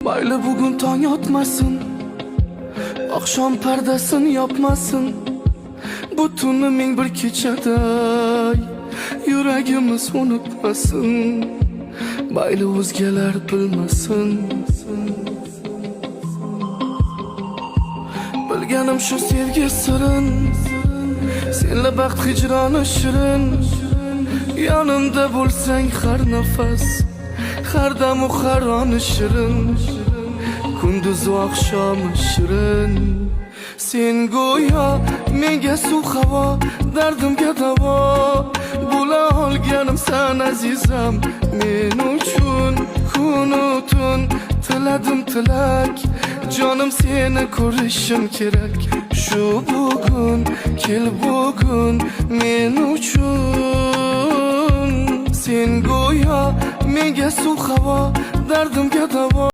Mayli bugun tong yotmasin, oqshom pardasini yopmasin, bu tunni ming bir kechaday yuragimiz unutmasin. Mayli o'zgalar bilmasin, bilganim shu sevgi sirin, senla baxt hijroni shirin. Yonimda bo'lsang har nafas, har damu har oni shirin, kunduz va oqshomi shirin. Sen go'yo menga suv havo, dardimga davo bo'la olganim san azizam. Men uchun kun-u tun tiladim tilak, jonim seni ko'rishim kerak. Shu bugun kel bugun men uchun. Sen go'yo menga suv havo, dardimga davo.